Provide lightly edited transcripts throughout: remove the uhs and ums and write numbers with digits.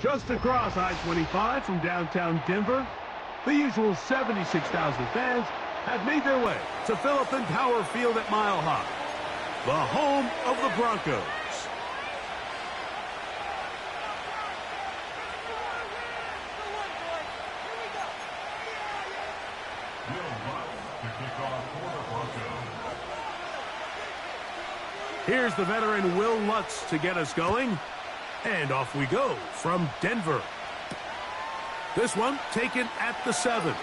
Just across I-25 from downtown Denver, the usual 76,000 fans have made their way to Philip and Power Field at Mile High, the home of the Broncos. Here's the veteran Will Lutz to get us going. And off we go from Denver. This one taken at the 7.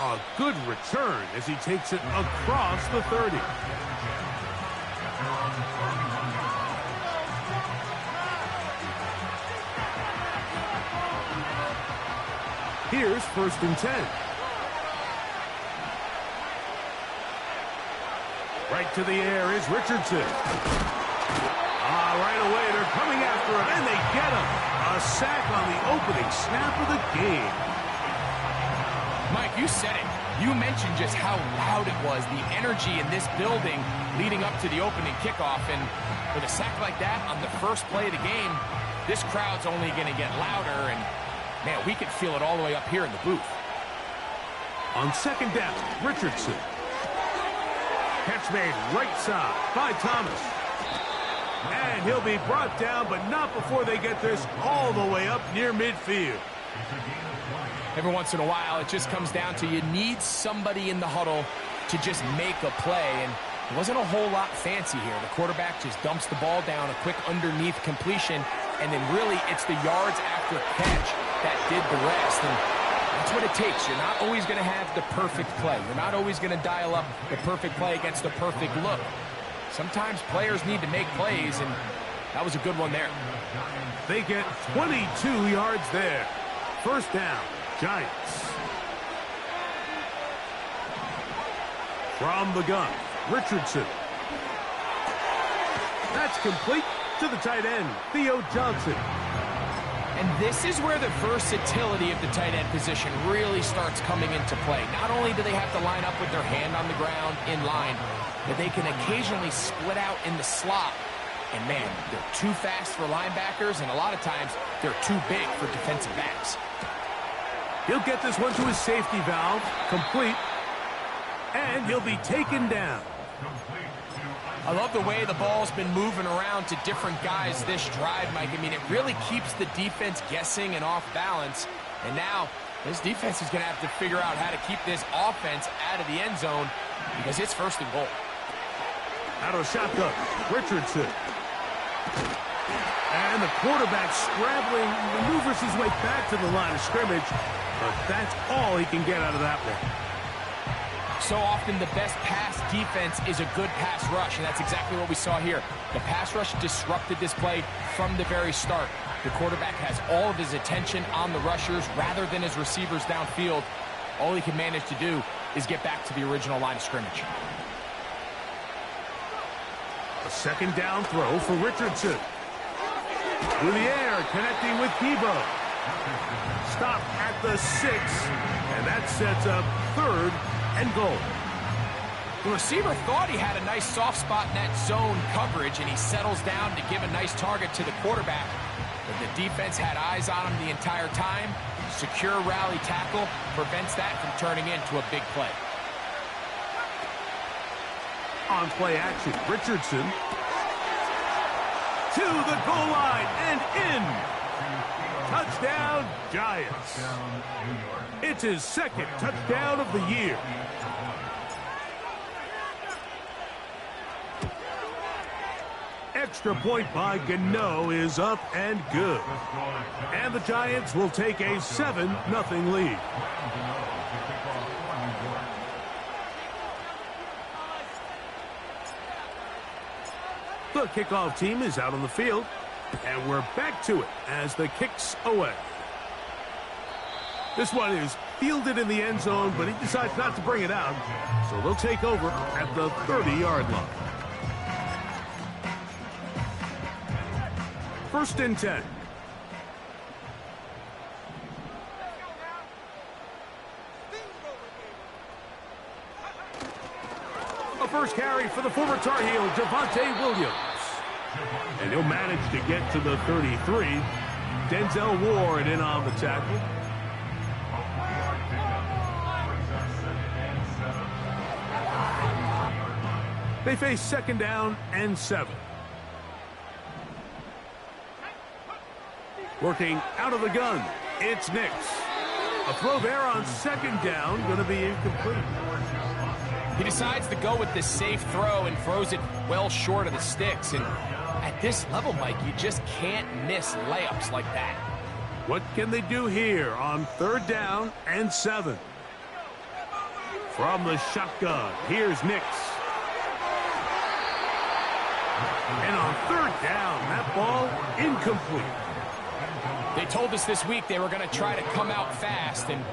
A good return as he takes it across the 30. Here's 1st and 10. Right to the air is Richardson. Right away, they're coming after him, and they get him. A sack on the opening snap of the game. Mike, you said it. You mentioned just how loud it was, the energy in this building leading up to the opening kickoff. And with a sack like that on the first play of the game, this crowd's only going to get louder. And, man, we could feel it all the way up here in the booth. On 2nd down, Richardson. Catch made right side by Thomas. And he'll be brought down, but not before they get this all the way up near midfield. Every once in a while, it just comes down to you need somebody in the huddle to just make a play. And it wasn't a whole lot fancy here. The quarterback just dumps the ball down, a quick underneath completion, and then really it's the yards after catch that did the rest. And that's what it takes. You're not always going to have the perfect play. You're not always going to dial up the perfect play against the perfect look. Sometimes players need to make plays, and that was a good one there. They get 22 yards there. 1st down, Giants. From the gun, Richardson. That's complete to the tight end, Theo Johnson. And this is where the versatility of the tight end position really starts coming into play. Not only do they have to line up with their hand on the ground in line, but they can occasionally split out in the slot. And, man, they're too fast for linebackers, and a lot of times they're too big for defensive backs. He'll get this one to his safety valve, complete, and he'll be taken down. I love the way the ball's been moving around to different guys this drive, Mike. I mean, it really keeps the defense guessing and off balance. And now this defense is going to have to figure out how to keep this offense out of the end zone because it's 1st and goal. Out of shotgun, Richardson. And the quarterback scrambling, maneuvers his way back to the line of scrimmage, but that's all he can get out of that one. So often the best pass defense is a good pass rush, and that's exactly what we saw here. The pass rush disrupted this play from the very start. The quarterback has all of his attention on the rushers rather than his receivers downfield. All he can manage to do is get back to the original line of scrimmage. A 2nd down throw for Richardson. Through the air, connecting with Debo. Stop at the 6, and that sets up 3rd and goal. The receiver thought he had a nice soft spot in that zone coverage, and he settles down to give a nice target to the quarterback. But the defense had eyes on him the entire time. Secure rally tackle prevents that from turning into a big play. On play action, Richardson. To the goal line and in. Touchdown, Giants. It's his 2nd touchdown of the year. Extra point by Gano is up and good. And the Giants will take a 7-0 lead. The kickoff team is out on the field, and we're back to it as the kick's away. This one is fielded in the end zone, but he decides not to bring it out, so they'll take over at the 30-yard line. 1st and 10. A first carry for the former Tar Heel, Javonte Williams. And he'll manage to get to the 33 Denzel Ward in on the tackle. They face 2nd down and 7. Working out of the gun, it's Nix. A throw there on 2nd down, going to be incomplete. He decides to go with the safe throw and throws it well short of the sticks. And at this level, Mike, you just can't miss layups like that. What can they do here on 3rd down and 7? From the shotgun, here's Nix. And on 3rd down, that ball incomplete. They told us this week they were going to try to come out fast, and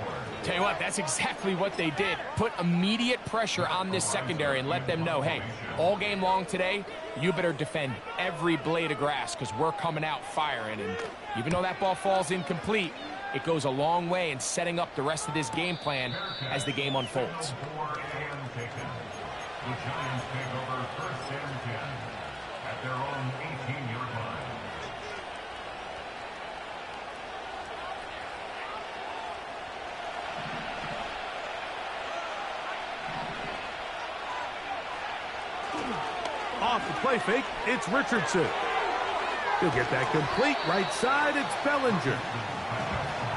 tell you what, that's exactly what they did. Put immediate pressure on this secondary and let them know, hey, all game long today, you better defend every blade of grass because we're coming out firing. And even though that ball falls incomplete, it goes a long way in setting up the rest of this game plan as the game unfolds. The Giants take over 1st and 10 at their own 18-yard line. Off the play fake, it's Richardson. He'll get that complete. Right side, it's Bellinger.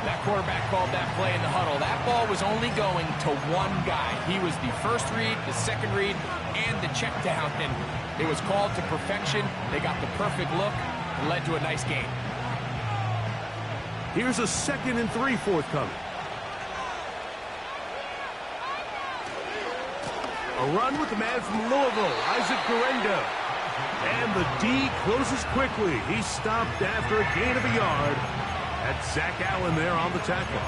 That quarterback called that play in the huddle. That ball was only going to one guy. He was the first read, the second read, and the check down. And it was called to perfection. They got the perfect look and led to a nice game. Here's a 2nd and 3 forthcoming. A run with the man from Louisville, Isaac Guerendo. And the D closes quickly. He stopped after a gain of a yard. That's Zach Allen there on the tackle.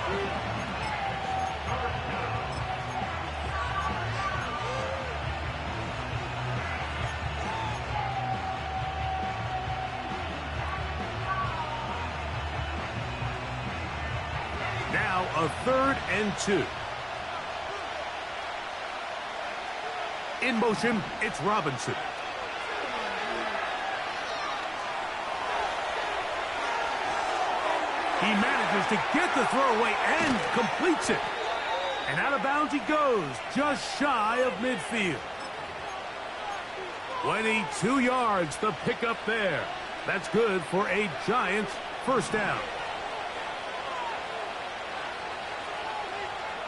Now a 3rd and 2. In motion, it's Robinson. He manages to get the throw away and completes it. And out of bounds he goes, just shy of midfield. 22 yards to pick up there. That's good for a Giants 1st down.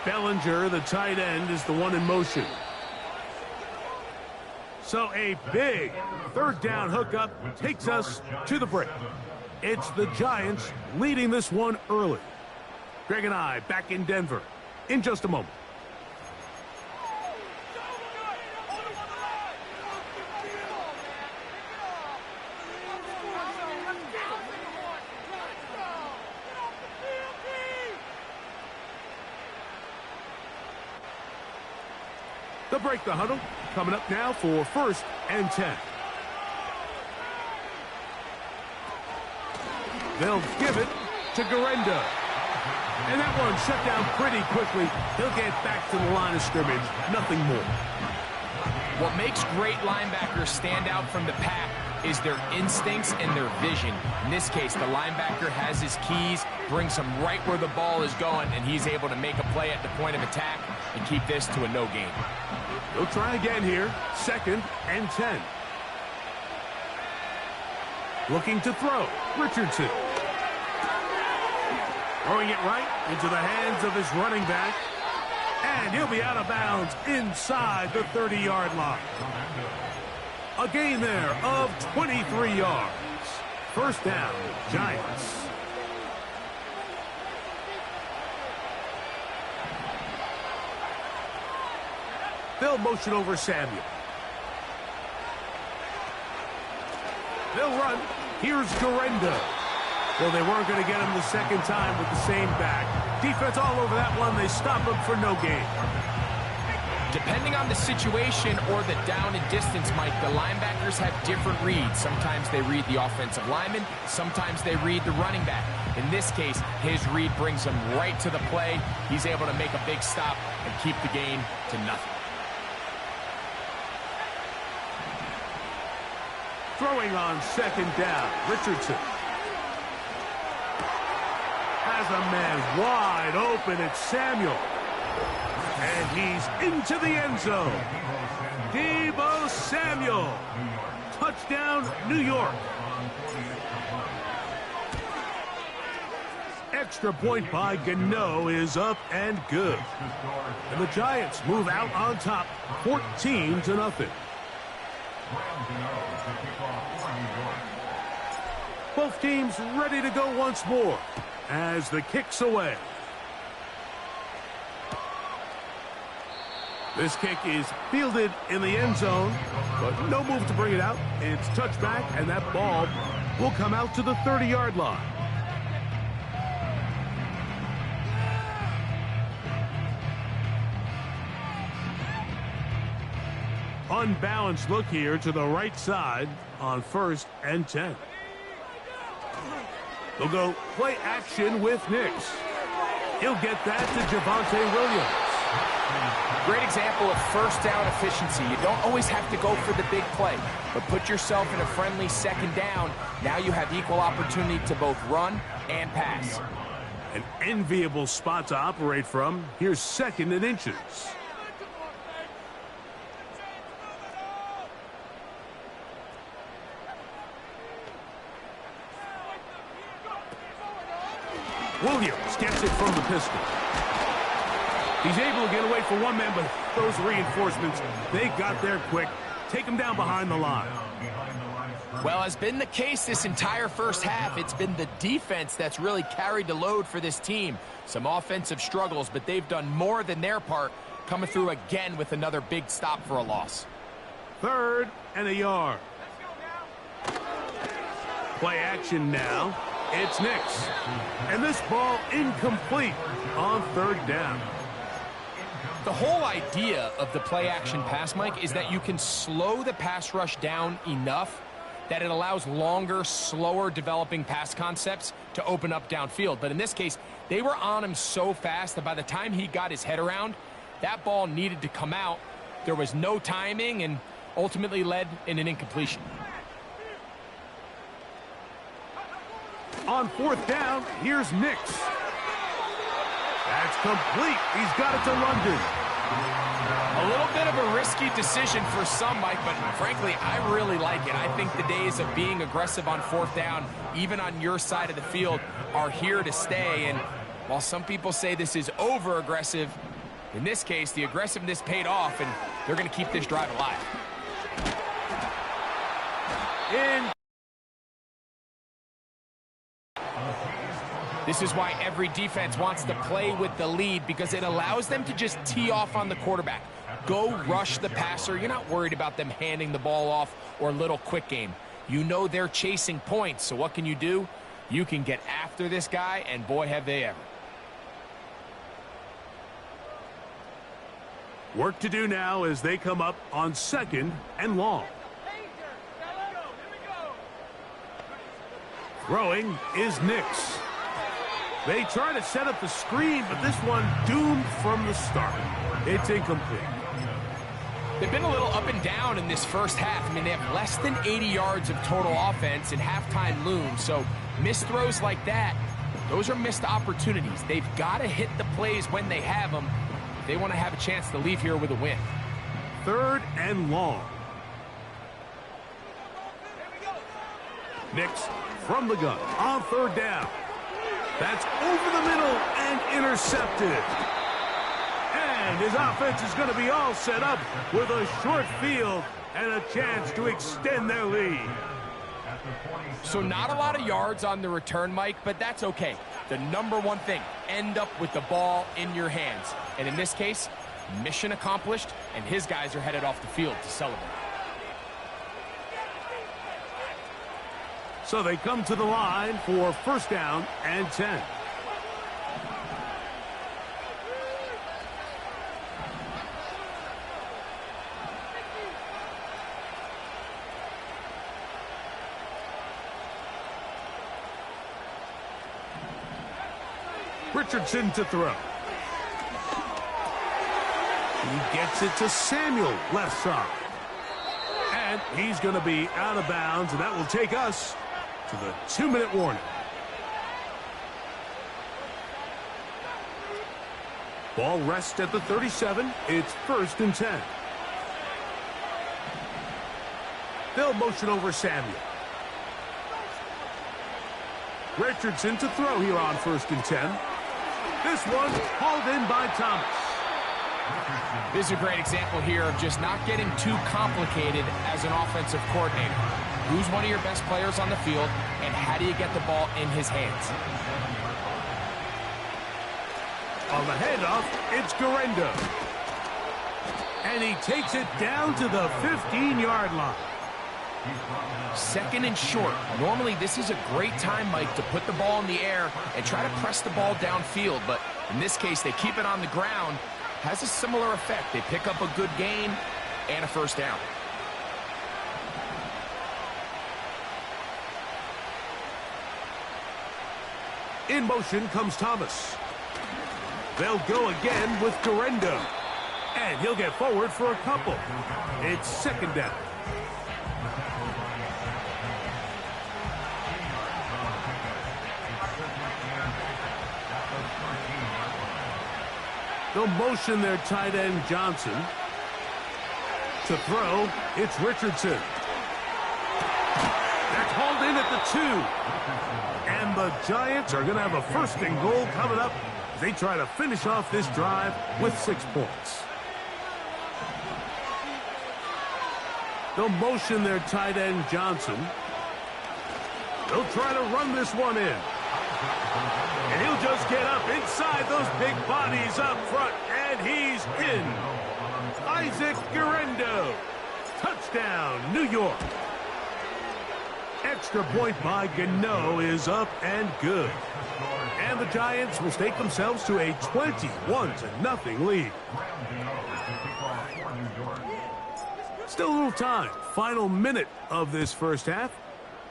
Bellinger, the tight end, is the one in motion. So a big 3rd down hookup takes us to the break. It's the Giants leading this one early. Greg and I back in Denver in just a moment. They'll break the huddle. Coming up now for 1st and 10. They'll give it to Guerendo. And that one shut down pretty quickly. He'll get back to the line of scrimmage. Nothing more. What makes great linebackers stand out from the pack is their instincts and their vision. In this case, the linebacker has his keys, brings him right where the ball is going, and he's able to make a play at the point of attack and keep this to a no gain. They'll try again here. 2nd and 10. Looking to throw. Richardson. Throwing it right into the hands of his running back. And he'll be out of bounds inside the 30-yard line. A gain there of 23 yards. 1st down, Giants. They'll motion over Samuel. They'll run. Here's Guerendo. Well, they weren't going to get him the 2nd time with the same back. Defense all over that one. They stop him for no gain. Depending on the situation or the down and distance, Mike, the linebackers have different reads. Sometimes they read the offensive lineman. Sometimes they read the running back. In this case, his read brings him right to the play. He's able to make a big stop and keep the gain to nothing. Throwing on 2nd down, Richardson. has a man wide open. It's Samuel. And he's into the end zone. Deebo Samuel. Touchdown, New York. Extra point by Gano is up and good. And the Giants move out on top, 14-0. Both teams ready to go once more as the kick's away. This kick is fielded in the end zone, but no move to bring it out. It's touchback, and that ball will come out to the 30-yard line. Unbalanced look here to the right side on 1st and 10. They'll go play action with Nix. He'll get that to Javonte Williams. Great example of first down efficiency. You don't always have to go for the big play, but put yourself in a friendly second down. Now you have equal opportunity to both run and pass. An enviable spot to operate from. Here's 2nd and inches. Williams gets it from the pistol. He's able to get away for one man, but those reinforcements, they got there quick. Take him down behind the line. Well, has been the case this entire first half. It's been the defense that's really carried the load for this team. Some offensive struggles, but they've done more than their part, coming through again with another big stop for a loss. 3rd and a yard. Play action now. It's Nix. And this ball incomplete on 3rd down. The whole idea of the play-action pass, Mike, is that you can slow the pass rush down enough that it allows longer, slower developing pass concepts to open up downfield. But in this case, they were on him so fast that by the time he got his head around, that ball needed to come out. There was no timing and ultimately led in an incompletion. On 4th down, here's Nix. That's complete. He's got it to London. A little bit of a risky decision for some, Mike, but frankly, I really like it. I think the days of being aggressive on 4th down, even on your side of the field, are here to stay. And while some people say this is over-aggressive, in this case, the aggressiveness paid off, and they're going to keep this drive alive. This is why every defense wants to play with the lead, because it allows them to just tee off on the quarterback. Go rush the passer. You're not worried about them handing the ball off or little quick game. You know they're chasing points, so what can you do? You can get after this guy, and boy, have they ever. Work to do now as they come up on 2nd and long. Throwing is Nix. They try to set up the screen, but this one doomed from the start. It's incomplete. They've been a little up and down in this first half. I mean, they have less than 80 yards of total offense and halftime looms. So missed throws like that, those are missed opportunities. They've got to hit the plays when they have them if they want to have a chance to leave here with a win. 3rd and long. Nix from the gun on 3rd down. That's over the middle and intercepted. And his offense is going to be all set up with a short field and a chance to extend their lead. So not a lot of yards on the return, Mike, but that's okay. The number one thing, end up with the ball in your hands. And in this case, mission accomplished, and his guys are headed off the field to celebrate. So they come to the line for 1st down and 10. Richardson to throw. He gets it to Samuel, left side. And he's going to be out of bounds, and that will take us to the 2-minute warning. Ball rests at the 37. It's 1st and 10. They'll motion over Samuel. Richardson to throw here on 1st and 10. This one hauled in by Thomas. This is a great example here of just not getting too complicated as an offensive coordinator. Who's one of your best players on the field, and how do you get the ball in his hands? On the handoff, it's Garendo. And he takes it down to the 15-yard line. 2nd and short. Normally, this is a great time, Mike, to put the ball in the air and try to press the ball downfield. But in this case, they keep it on the ground. Has a similar effect. They pick up a good gain and a 1st down. In motion comes Thomas. They'll go again with Garendo. And he'll get forward for a couple. It's 2nd down. They'll motion their tight end Johnson. To throw, it's Richardson. That's hauled in at the 2. And the Giants are going to have a 1st and goal coming up as they try to finish off this drive with 6 points. They'll motion their tight end Johnson. They'll try to run this one in. And he'll just get up inside those big bodies up front. And he's in. Isaac Garendo. Touchdown, New York. Extra point by Gano is up and good. And the Giants will stake themselves to a 21-0 lead. Still a little time. Final minute of this first half.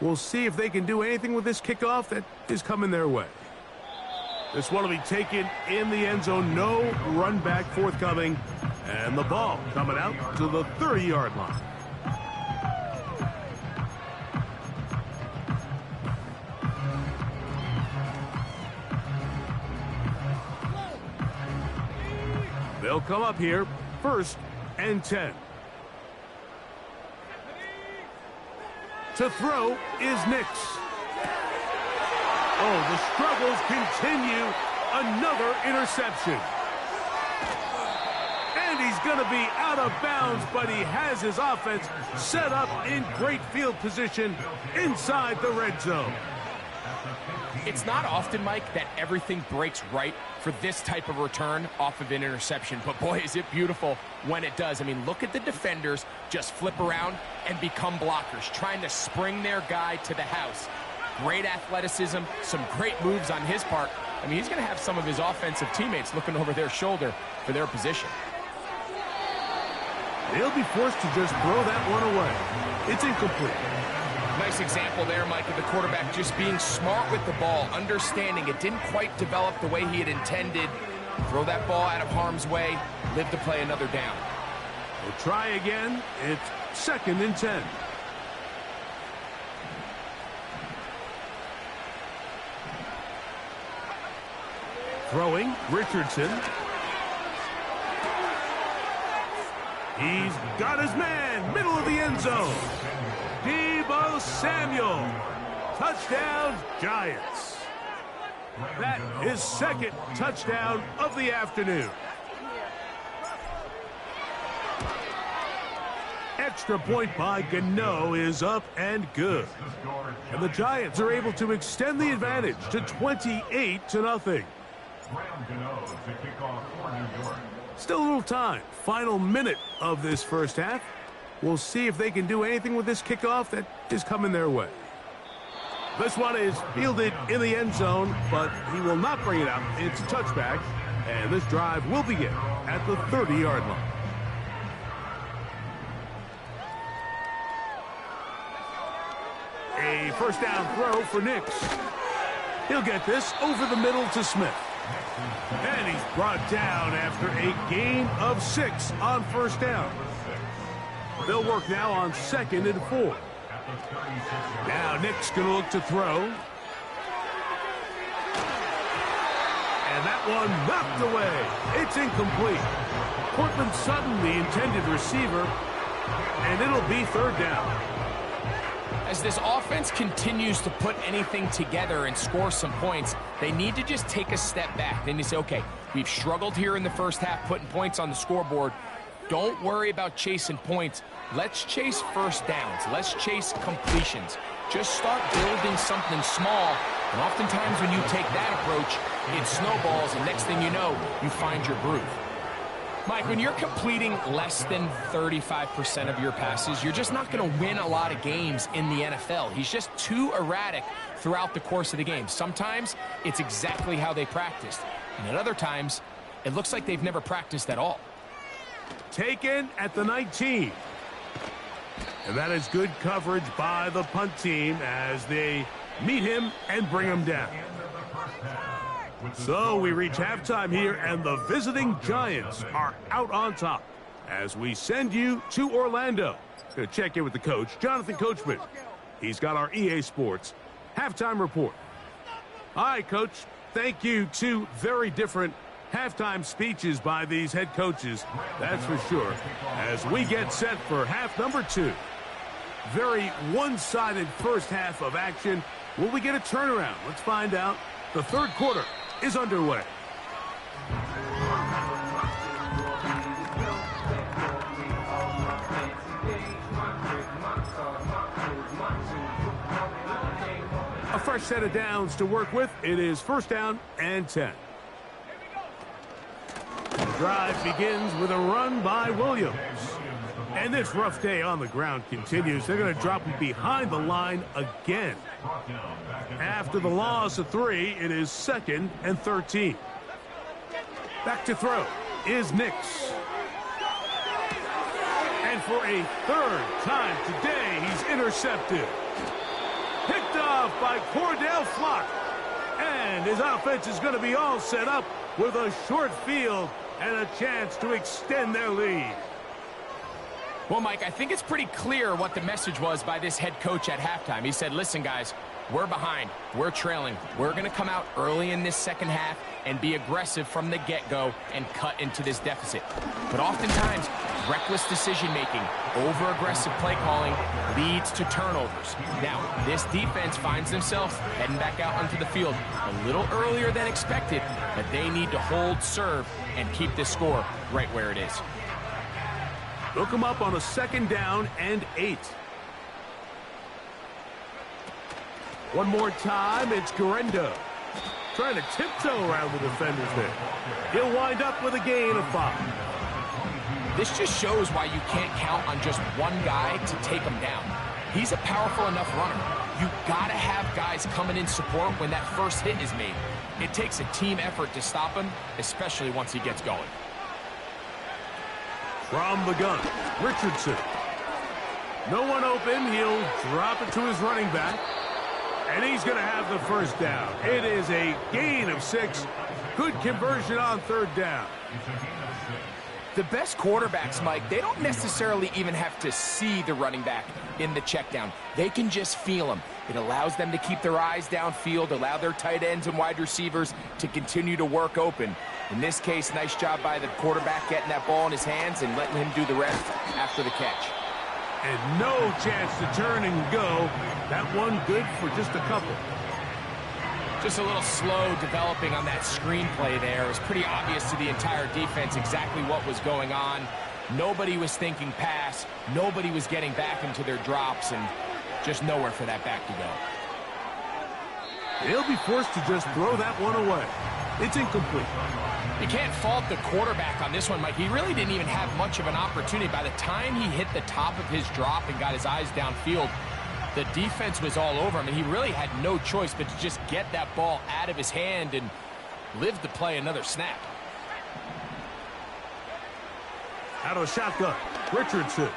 We'll see if they can do anything with this kickoff that is coming their way. This one will be taken in the end zone. No run back forthcoming. And the ball coming out to the 30-yard line. They'll come up here, 1st and 10. To throw is Nix. Oh, the struggles continue. Another interception. And he's going to be out of bounds, but he has his offense set up in great field position inside the red zone. It's not often, Mike, that everything breaks right for this type of return off of an interception. But, boy, is it beautiful when it does. I mean, look at the defenders just flip around and become blockers, trying to spring their guy to the house. Great athleticism, some great moves on his part. I mean, he's going to have some of his offensive teammates looking over their shoulder for their position. They'll be forced to just throw that one away. It's incomplete. Nice example there, Mike, of the quarterback just being smart with the ball, understanding it didn't quite develop the way he had intended. Throw that ball out of harm's way, live to play another down. We'll try again. It's 2nd and 10. Throwing, Richardson. He's got his man, middle of the end zone. Deebo Samuel. Touchdown, Giants. That is 2nd touchdown of the afternoon. Extra point by Gano is up and good. And the Giants are able to extend the advantage to 28-0. Still a little time. Final minute of this first half. We'll see if they can do anything with this kickoff that is coming their way. This one is fielded in the end zone, but he will not bring it out. It's a touchback, and this drive will begin at the 30-yard line. A first down throw for Nix. He'll get this over the middle to Smith. And he's brought down after a gain of 6 on first down. They'll work now on 2nd and 4. Now Nick's going to look to throw. And that one knocked away. It's incomplete. Cortland Sutton, the intended receiver, and it'll be third down. As this offense continues to put anything together and score some points, they need to just take a step back. Then you say, okay, we've struggled here in the first half putting points on the scoreboard. Don't worry about chasing points. Let's chase first downs. Let's chase completions. Just start building something small. And oftentimes when you take that approach, it snowballs, and next thing you know, you find your groove. Mike, when you're completing less than 35% of your passes, you're just not going to win a lot of games in the NFL. He's just too erratic throughout the course of the game. Sometimes it's exactly how they practiced. And at other times, it looks like they've never practiced at all. Taken at the 19. And that is good coverage by the punt team as they meet him and bring him down. So we reach halftime here, and the visiting Giants are out on top as we send you to Orlando. Going to check in with the coach, Jonathan Coachman. He's got our EA Sports halftime report. All right, Coach, thank you. Two very different halftime speeches by these head coaches, that's for sure, as we get set for half number 2. Very one-sided first half of action. Will we get a turnaround? Let's find out. The third quarter is underway. A fresh set of downs to work with. It is first down and 10. The drive begins with a run by Williams. And this rough day on the ground continues. They're going to drop him behind the line again. After the loss of 3, it is 2nd and 13. Back to throw is Nix. And for a third time today, he's intercepted. Picked off by Cordell Flock. And his offense is going to be all set up with a short field and a chance to extend their lead. Well, Mike, I think it's pretty clear what the message was by this head coach at halftime. He said, listen, guys, we're behind. We're trailing. We're going to come out early in this second half and be aggressive from the get-go and cut into this deficit. But oftentimes, reckless decision-making, over-aggressive play calling leads to turnovers. Now, this defense finds themselves heading back out onto the field a little earlier than expected, but they need to hold serve and keep this score right where it is. Look him up on a 2nd down and 8. One more time, it's Guerrero. Trying to tiptoe around the defenders there. He'll wind up with a gain of 5. This just shows why you can't count on just one guy to take him down. He's a powerful enough runner. You gotta have guys coming in support when that first hit is made. It takes a team effort to stop him, especially once he gets going. From the gun, Richardson. No one open. He'll drop it to his running back. And he's going to have the first down. It is a gain of 6. Good conversion on 3rd down. The best quarterbacks, Mike, they don't necessarily even have to see the running back in the check down. They can just feel him. It allows them to keep their eyes downfield, allow their tight ends and wide receivers to continue to work open. In this case, nice job by the quarterback getting that ball in his hands and letting him do the rest after the catch. And no chance to turn and go. That one good for just a couple. Just a little slow developing on that screenplay there. It was pretty obvious to the entire defense exactly what was going on. Nobody was thinking pass. Nobody was getting back into their drops, and just nowhere for that back to go. He'll be forced to just throw that one away. It's incomplete. You can't fault the quarterback on this one, Mike. He really didn't even have much of an opportunity. By the time he hit the top of his drop and got his eyes downfield, the defense was all over him, and he really had no choice but to just get that ball out of his hand and live to play another snap. Out of a shotgun, Richardson.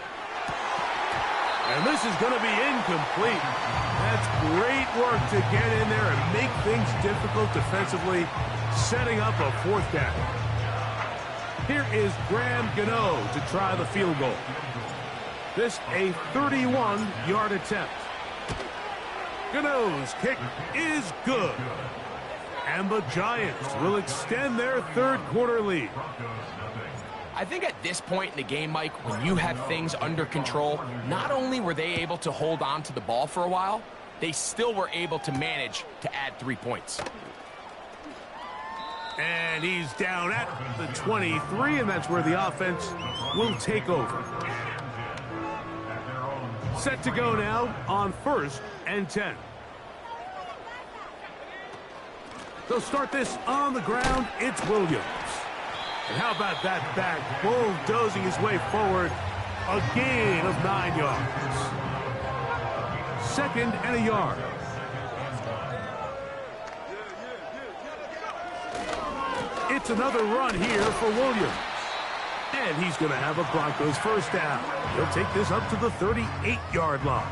And this is going to be incomplete. That's great work to get in there and make things difficult defensively, setting up a 4th down. Here is Graham Gano to try the field goal. This a 31-yard attempt. Gano's kick is good. And the Giants will extend their third quarter lead. I think at this point in the game, Mike, when you have things under control, not only were they able to hold on to the ball for a while, they still were able to manage to add 3 points. And he's down at the 23, and that's where the offense will take over. Set to go now on 1st and 10. They'll start this on the ground. It's Williams. And how about that back bulldozing his way forward? A gain of 9 yards. 2nd and a yard. It's another run here for Williams. And he's going to have a Broncos first down. He'll take this up to the 38-yard line.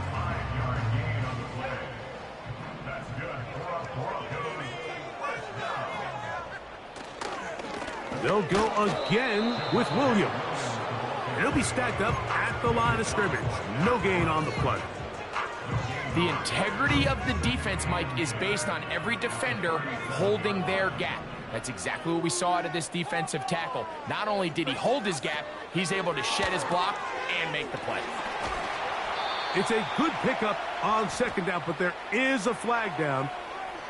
They'll go again with Williams. And he'll be stacked up at the line of scrimmage. No gain on the play. The integrity of the defense, Mike, is based on every defender holding their gap. That's exactly what we saw out of this defensive tackle. Not only did he hold his gap, he's able to shed his block and make the play. It's a good pickup on 2nd down, but there is a flag down,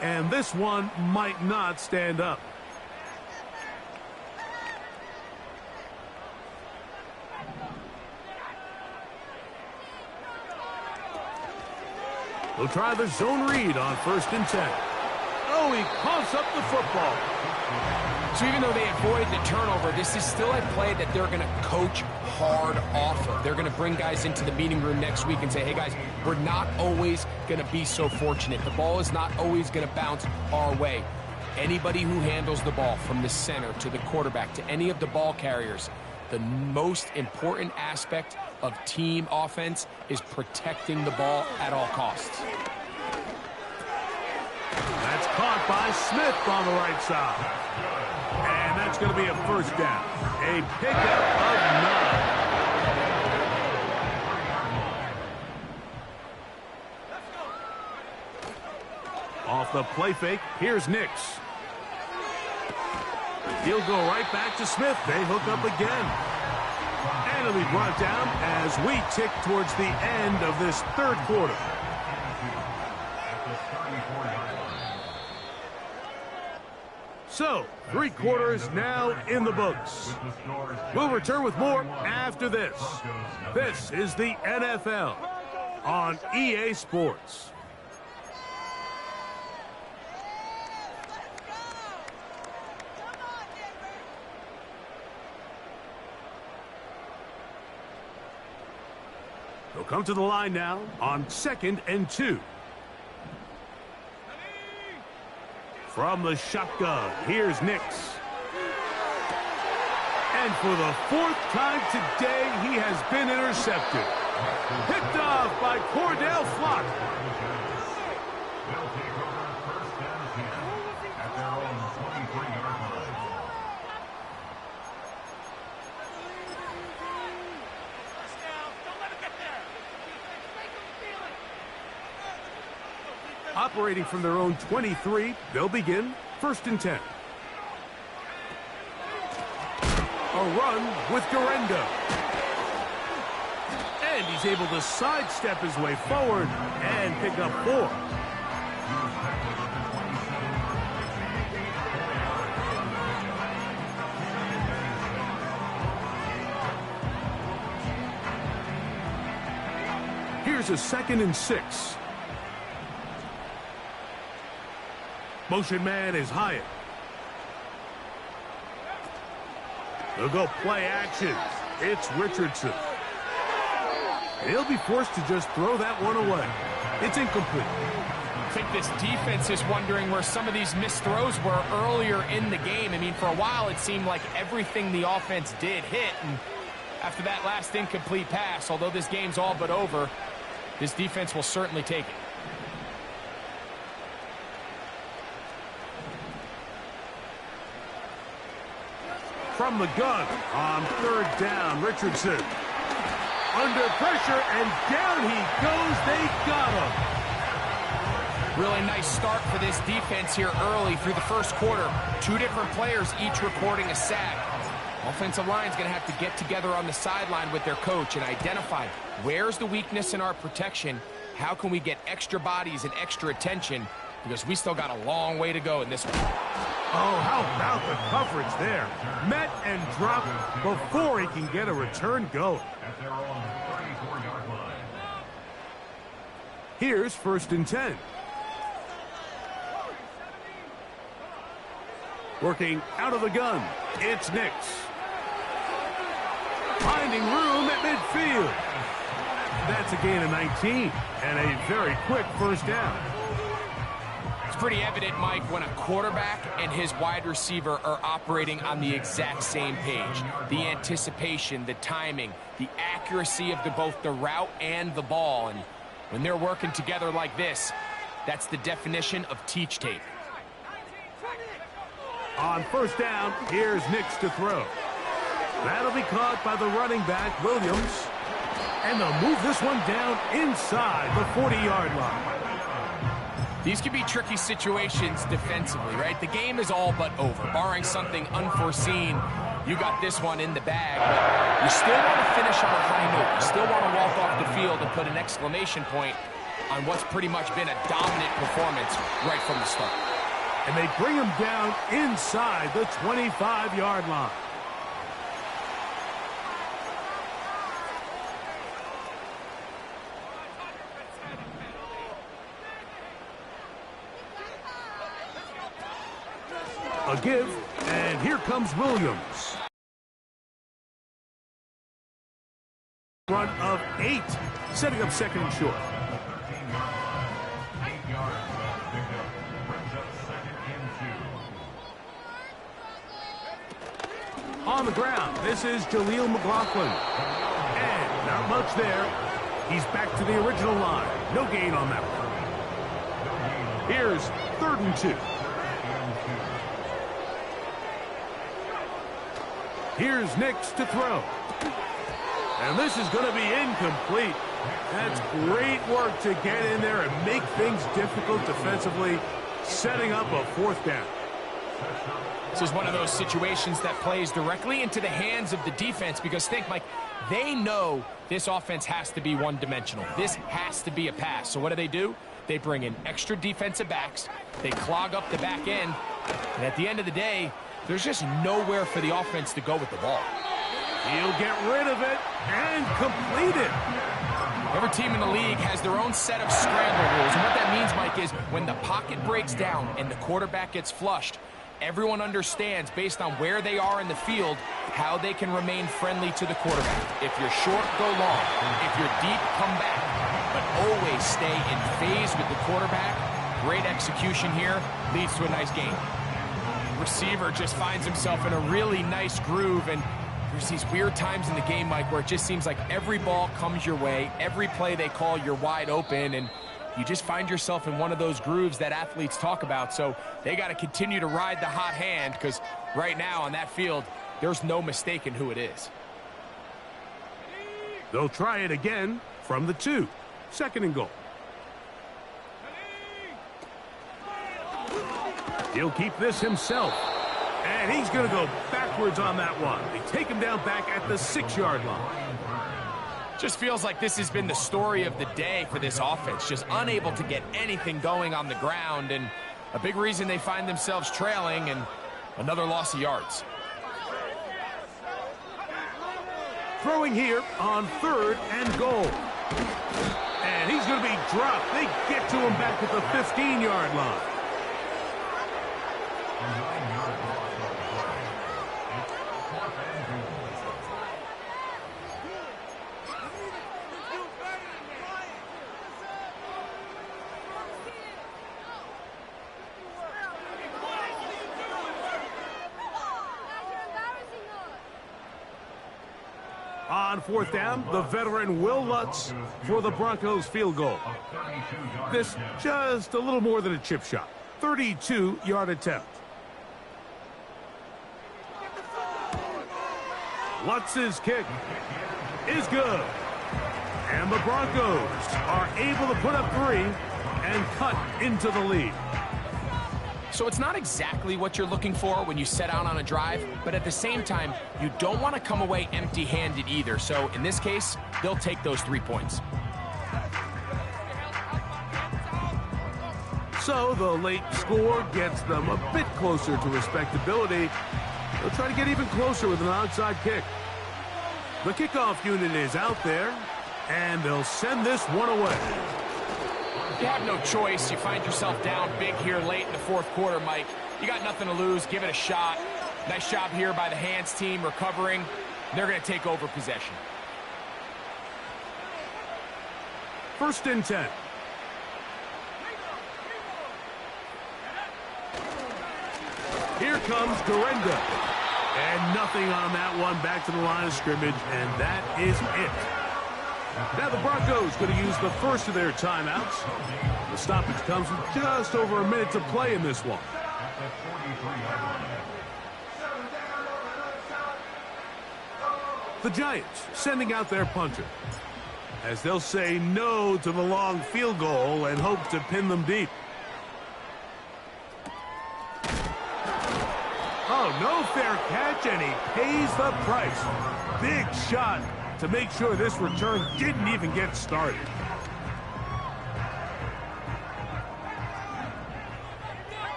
and this one might not stand up. They'll try the zone read on 1st and 10. Oh, he coughs up the football. So even though they avoid the turnover, this is still a play that they're going to coach hard off of. They're going to bring guys into the meeting room next week and say, hey, guys, we're not always going to be so fortunate. The ball is not always going to bounce our way. Anybody who handles the ball from the center to the quarterback to any of the ball carriers, the most important aspect of team offense is protecting the ball at all costs. That's caught by Smith on the right side. And that's going to be a first down. A pickup of 9. Off the play fake, here's Nix. He'll go right back to Smith. They hook up again. And he'll be brought down as we tick towards the end of this third quarter. So, 3 quarters now in the books. We'll return with more after this. This is the NFL on EA Sports. They'll come to the line now on 2nd and 2. From the shotgun, here's Nix. And for the 4th time today, he has been intercepted. Picked off by Cordell Flock. They'll take over 1st and 10 at their own 23-yard line. Operating from their own 23, they'll begin 1st and 10. A run with Garendo. And he's able to sidestep his way forward and pick up 4. Here's a 2nd and 6. Motion man is Hyatt. They'll go play action. It's Richardson. He'll be forced to just throw that one away. It's incomplete. I think this defense is wondering where some of these missed throws were earlier in the game. I mean, for a while, it seemed like everything the offense did hit. And after that last incomplete pass, although this game's all but over, this defense will certainly take it. From the gun on 3rd down, Richardson. Under pressure, and down he goes. They got him. Really nice start for this defense here early through the first quarter. Two different players each recording a sack. Offensive line's going to have to get together on the sideline with their coach and identify where's the weakness in our protection. How can we get extra bodies and extra attention? Because we still got a long way to go in this one. Oh, how about the coverage there? Met and dropped before he can get a return going. At their own 34-yard line. Here's 1st and 10. Working out of the gun, it's Nix. Finding room at midfield. That's a gain of 19 and a very quick first down. It's pretty evident, Mike, when a quarterback and his wide receiver are operating on the exact same page. The anticipation, the timing, the accuracy of both the route and the ball. And when they're working together like this, that's the definition of teach tape. On 1st down, here's Nix to throw. That'll be caught by the running back, Williams. And they'll move this one down inside the 40-yard line. These can be tricky situations defensively, right? The game is all but over. Barring something unforeseen, you got this one in the bag, but you still want to finish on a high note. You still want to walk off the field and put an exclamation point on what's pretty much been a dominant performance right from the start. And they bring him down inside the 25-yard line. A give, and here comes Williams. Run of 8, setting up 2nd and short. 13 yards, 8 yards. Picked up. Brings up 2nd and 2. On the ground, this is Jaleel McLaughlin. And not much there. He's back to the original line. No gain on that one. Here's 3rd and 2. Here's Nix to throw. And this is going to be incomplete. That's great work to get in there and make things difficult defensively, setting up a 4th down. This is one of those situations that plays directly into the hands of the defense because think, Mike, they know this offense has to be one-dimensional. This has to be a pass. So what do? They bring in extra defensive backs. They clog up the back end. And at the end of the day, there's just nowhere for the offense to go with the ball. He'll get rid of it and complete it. Every team in the league has their own set of scramble rules. And what that means, Mike, is when the pocket breaks down and the quarterback gets flushed, everyone understands, based on where they are in the field, how they can remain friendly to the quarterback. If you're short, go long. If you're deep, come back. But always stay in phase with the quarterback. Great execution here. Leads to a nice game. Receiver just finds himself in a really nice groove, and there's these weird times in the game, Mike, where it just seems like every ball comes your way, every play they call, you're wide open, and you just find yourself in one of those grooves that athletes talk about. So they got to continue to ride the hot hand, because right now on that field, there's no mistaking who it is. They'll try it again from the 2. 2nd and goal. He'll keep this himself. And he's going to go backwards on that one. They take him down back at the 6-yard line. Just feels like this has been the story of the day for this offense. Just unable to get anything going on the ground. And a big reason they find themselves trailing, and another loss of yards. Throwing here on 3rd and goal. And he's going to be dropped. They get to him back at the 15-yard line. On 4th down, the veteran Will Lutz for the Broncos field goal. This just a little more than a chip shot. 32-yard attempt. Lutz's kick is good. And the Broncos are able to put up 3 and cut into the lead. So it's not exactly what you're looking for when you set out on a drive, but at the same time, you don't want to come away empty-handed either. So in this case, they'll take those 3 points. So the late score gets them a bit closer to respectability. They'll try to get even closer with an onside kick. The kickoff unit is out there, and they'll send this one away. You have no choice. You find yourself down big here late in the fourth quarter, Mike. You got nothing to lose. Give it a shot. Nice job here by the hands team recovering. They're going to take over possession. 1st and 10. Here comes Dorinda. And nothing on that one. Back to the line of scrimmage, and that is it. Now the Broncos going to use the first of their timeouts. The stoppage comes with just over a minute to play in this one. The Giants sending out their punter, as they'll say no to the long field goal and hope to pin them deep. Oh, no fair catch, and he pays the price. Big shot to make sure this return didn't even get started.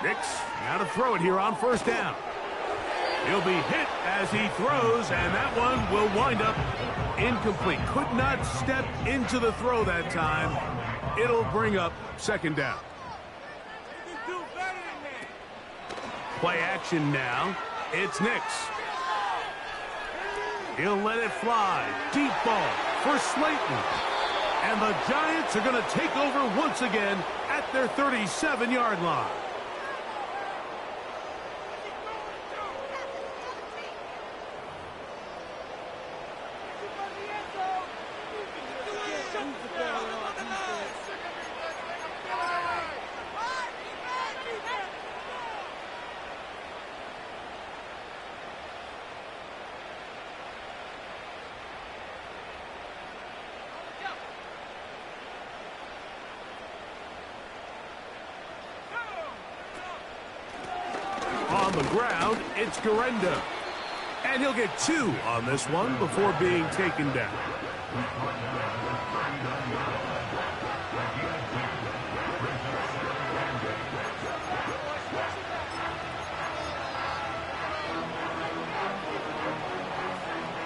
Nix now to throw it here on 1st down. He'll be hit as he throws, and that one will wind up incomplete. Could not step into the throw that time. It'll bring up 2nd down. Play action now. It's Nix. He'll let it fly. Deep ball for Slayton. And the Giants are going to take over once again at their 37-yard line. On the ground, it's Dorinda. And he'll get 2 on this one before being taken down.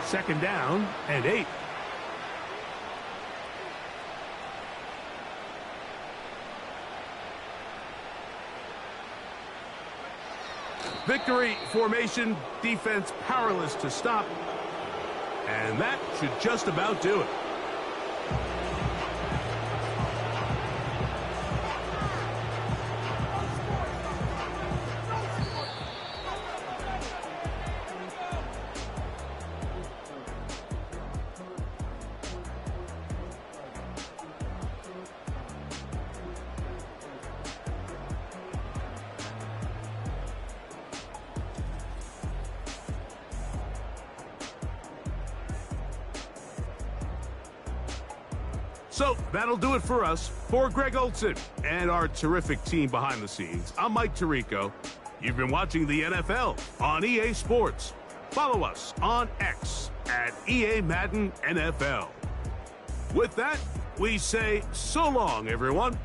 Second down and 8. Victory formation, defense powerless to stop. And that should just about do it. So that'll do it for us. For Greg Olson and our terrific team behind the scenes, I'm Mike Tirico. You've been watching the NFL on EA Sports. Follow us on X at EA Madden NFL. With that, we say so long, everyone.